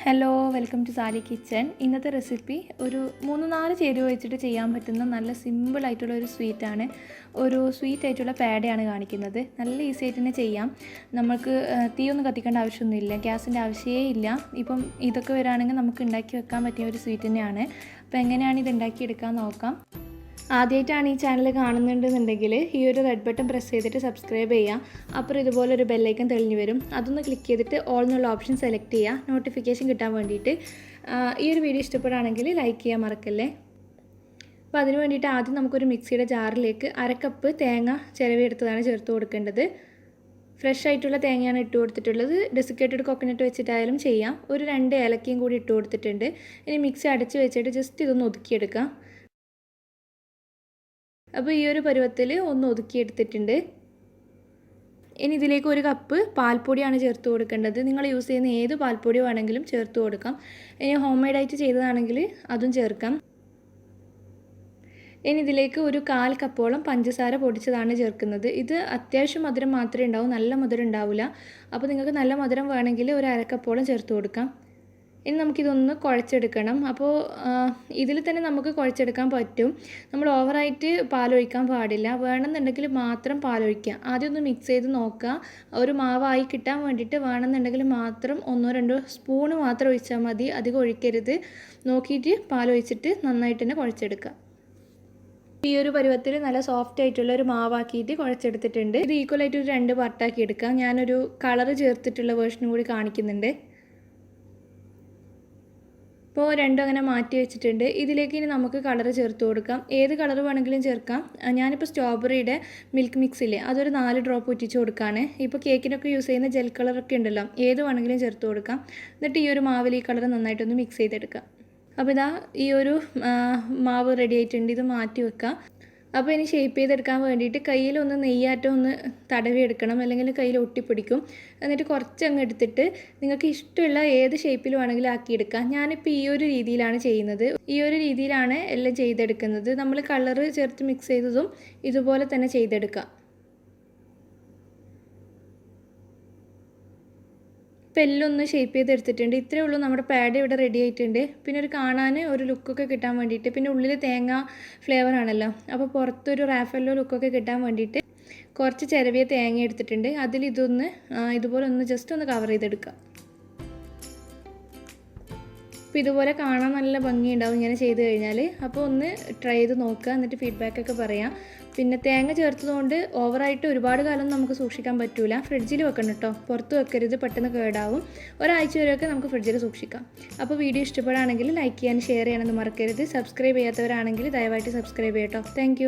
Hello welcome to Sally kitchen. ഇന്നത്തെ recipe ഒരു 3-4 ചേരുവ വെച്ചിട്ട് ചെയ്യാൻ പറ്റുന്ന നല്ല സിമ്പിളായിട്ടുള്ള ഒരു സ്വീറ്റാണ്. ഒരു സ്വീറ്റ് ആയിട്ടുള്ള പേടയാണ് കാണിക്കുന്നത്. നല്ല ഈസി ആയിട്ട് തന്നെ ചെയ്യാം. നമുക്ക് തീയൊന്നും കത്തിക്കേണ്ട ആവശ്യമൊന്നുമില്ല, ഗ്യാസിൻ്റെ ആവശ്യമേ ഇല്ല. ഇപ്പം ഇതൊക്കെ വരികയാണെങ്കിൽ നമുക്ക് ഉണ്ടാക്കി വെക്കാൻ പറ്റിയ ഒരു സ്വീറ്റ് തന്നെയാണ്. അപ്പോൾ എങ്ങനെയാണ് ഇത് ഉണ്ടാക്കിയെടുക്കാൻ നോക്കാം. ആദ്യമായിട്ടാണ് ഈ ചാനൽ കാണുന്നുണ്ടെന്നുണ്ടെങ്കിൽ ഈ ഒരു റെഡ് ബട്ടൺ പ്രസ് ചെയ്തിട്ട് സബ്സ്ക്രൈബ് ചെയ്യുക. അപ്പുറം ഇതുപോലെ ഒരു ബെല്ലൈക്കൺ തെളിഞ്ഞു വരും, അതൊന്ന് ക്ലിക്ക് ചെയ്തിട്ട് ഓൾ എന്നുള്ള ഓപ്ഷൻ സെലക്ട് ചെയ്യുക, നോട്ടിഫിക്കേഷൻ കിട്ടാൻ വേണ്ടിയിട്ട്. ഈ ഒരു വീഡിയോ ഇഷ്ടപ്പെടുകയാണെങ്കിൽ ലൈക്ക് ചെയ്യാൻ മറക്കല്ലേ. അപ്പോൾ അതിന് വേണ്ടിയിട്ട് ആദ്യം നമുക്കൊരു മിക്സിയുടെ ജാറിലേക്ക് 1/2 കപ്പ് തേങ്ങ ചിരവിയെടുത്തതാണ് ചേർത്ത് കൊടുക്കേണ്ടത്. ഫ്രഷ് ആയിട്ടുള്ള തേങ്ങയാണ് ഇട്ട് കൊടുത്തിട്ടുള്ളത്. ഡെസിക്കേറ്റഡ് കോക്കനട്ട് വെച്ചിട്ടായാലും ചെയ്യാം. ഒരു 2 ഏലക്കയും കൂടി ഇട്ട് കൊടുത്തിട്ടുണ്ട്. ഇനി മിക്സി അടച്ച് വെച്ചിട്ട് ജസ്റ്റ് ഇതൊന്ന് ഒതുക്കിയെടുക്കാം. അപ്പോൾ ഈ ഒരു പരുവത്തിൽ ഒന്ന് ഒതുക്കിയെടുത്തിട്ടുണ്ട്. ഇനി ഇതിലേക്ക് 1 കപ്പ് പാൽപ്പൊടിയാണ് ചേർത്ത് കൊടുക്കേണ്ടത്. നിങ്ങൾ യൂസ് ചെയ്യുന്ന ഏത് പാൽപ്പൊടി വേണമെങ്കിലും ചേർത്ത് കൊടുക്കാം. ഇനി ഹോം മെയ്ഡായിട്ട് ചെയ്തതാണെങ്കിൽ അതും ചേർക്കാം. ഇനി ഇതിലേക്ക് ഒരു 1/4 കപ്പോളം പഞ്ചസാര പൊടിച്ചതാണ് ചേർക്കുന്നത്. ഇത് അത്യാവശ്യം മധുരം മാത്രമേ ഉണ്ടാവൂ, നല്ല മധുരം ഉണ്ടാവില്ല. അപ്പോൾ നിങ്ങൾക്ക് നല്ല മധുരം വേണമെങ്കിൽ ഒരു 1/2 കപ്പോളം ചേർത്ത് കൊടുക്കാം. ഇനി നമുക്കിതൊന്ന് കുഴച്ചെടുക്കണം. അപ്പോൾ ഇതിൽ തന്നെ നമുക്ക് കുഴച്ചെടുക്കാൻ പറ്റും. നമ്മൾ ഓവറായിട്ട് പാലൊഴിക്കാൻ പാടില്ല. വേണമെന്നുണ്ടെങ്കിൽ മാത്രം പാലൊഴിക്കുക. ആദ്യം ഒന്ന് മിക്സ് ചെയ്ത് നോക്കുക. ഒരു മാവായി കിട്ടാൻ വേണ്ടിയിട്ട് വേണമെന്നുണ്ടെങ്കിൽ മാത്രം 1-2 സ്പൂണ് മാത്രം ഒഴിച്ചാൽ മതി, അധികം ഒഴിക്കരുത്. നോക്കിയിട്ട് പാലൊഴിച്ചിട്ട് നന്നായിട്ട് തന്നെ കുഴച്ചെടുക്കുക. ഈ ഒരു പരുവത്തിൽ നല്ല സോഫ്റ്റ് ആയിട്ടുള്ള ഒരു മാവാക്കിയിട്ട് കുഴച്ചെടുത്തിട്ടുണ്ട്. ഇത് ഈക്വലായിട്ട് ഒരു 2 പാർട്ടാക്കി എടുക്കാം. ഞാനൊരു കളറ് ചേർത്തിട്ടുള്ള വേർഷനും കൂടി കാണിക്കുന്നുണ്ട്. ഇപ്പോൾ 2 അങ്ങനെ മാറ്റി വെച്ചിട്ടുണ്ട്. ഇതിലേക്ക് ഇനി നമുക്ക് കളർ ചേർത്ത് കൊടുക്കാം. ഏത് കളർ വേണമെങ്കിലും ചേർക്കാം. ഞാനിപ്പോൾ സ്ട്രോബെറിയുടെ മിൽക്ക് മിക്സില്ലേ, അതൊരു 4 ഡ്രോപ്പ് ഉറ്റിച്ച് കൊടുക്കുകയാണ്. ഇപ്പോൾ കേക്കിനൊക്കെ യൂസ് ചെയ്യുന്ന ജെൽ കളറൊക്കെ ഉണ്ടല്ലോ, ഏത് വേണമെങ്കിലും ചേർത്ത് കൊടുക്കാം. എന്നിട്ട് ഈ ഒരു മാവിൽ ഈ കളർ നന്നായിട്ടൊന്ന് മിക്സ് ചെയ്തെടുക്കാം. അപ്പോൾ ഇതാ ഈ ഒരു മാവ് റെഡി ആയിട്ടുണ്ട്. ഇത് മാറ്റി വെക്കാം. അപ്പോൾ ഇനി ഷേപ്പ് ചെയ്തെടുക്കാൻ വേണ്ടിയിട്ട് കയ്യിലൊന്ന് നെയ്യാറ്റം ഒന്ന് തടവി എടുക്കണം, അല്ലെങ്കിൽ കയ്യിൽ ഒട്ടിപ്പിടിക്കും. എന്നിട്ട് കുറച്ചങ്ങ് എടുത്തിട്ട് നിങ്ങൾക്ക് ഇഷ്ടമുള്ള ഏത് ഷേപ്പിൽ വേണമെങ്കിലും ആക്കിയെടുക്കാം. ഞാനിപ്പോൾ ഈ ഒരു രീതിയിലാണ് ചെയ്യുന്നത്. ഈ ഒരു രീതിയിലാണ് എല്ലാം ചെയ്തെടുക്കുന്നത്. നമ്മൾ കളറ് ചേർത്ത് മിക്സ് ചെയ്തതും ഇതുപോലെ തന്നെ ചെയ്തെടുക്കാം. ഇപ്പോൾ എല്ലാം ഒന്ന് ഷേപ്പ് ചെയ്തെടുത്തിട്ടുണ്ട്. ഇത്രയേ ഉള്ളൂ, നമ്മുടെ പാഡ് ഇവിടെ റെഡി ആയിട്ടുണ്ട്. പിന്നെ ഒരു കാണാൻ ഒരു ലുക്കൊക്കെ കിട്ടാൻ വേണ്ടിയിട്ട്, പിന്നെ ഉള്ളിൽ തേങ്ങ ഫ്ലേവറാണല്ലോ, അപ്പോൾ പുറത്തൊരു റാഫല്ലോ ലുക്കൊക്കെ കിട്ടാൻ വേണ്ടിയിട്ട് കുറച്ച് ചിരവിയ തേങ്ങ എടുത്തിട്ടുണ്ട്. അതിൽ ഇതൊന്ന് ഇതുപോലെ ഒന്ന് ജസ്റ്റ് ഒന്ന് കവർ ചെയ്തെടുക്കുക. അപ്പോൾ ഇതുപോലെ കാണാൻ നല്ല ഭംഗിയുണ്ടാവും ഇങ്ങനെ ചെയ്ത് കഴിഞ്ഞാൽ. അപ്പോൾ ഒന്ന് ട്രൈ ചെയ്ത് നോക്കുക, എന്നിട്ട് ഫീഡ്ബാക്കൊക്കെ പറയാം. പിന്നെ തേങ്ങ ചേർത്തതുകൊണ്ട് ഓവറായിട്ട് ഒരുപാട് കാലം നമുക്ക് സൂക്ഷിക്കാൻ പറ്റില്ല. ഫ്രിഡ്ജിൽ വെക്കണം കേട്ടോ, പുറത്ത് വെക്കരുത്, പെട്ടെന്ന് കേടാവും. ഒരാഴ്ച വരെയൊക്കെ നമുക്ക് ഫ്രിഡ്ജിൽ സൂക്ഷിക്കാം. അപ്പോൾ വീഡിയോ ഇഷ്ടപ്പെടുകയാണെങ്കിൽ ലൈക്ക് ചെയ്യാനും ഷെയർ ചെയ്യാനൊന്നും മറക്കരുത്. സബ്സ്ക്രൈബ് ചെയ്യാത്തവരാണെങ്കിൽ ദയവായിട്ട് സബ്സ്ക്രൈബ് ചെയ്യട്ടോ. താങ്ക്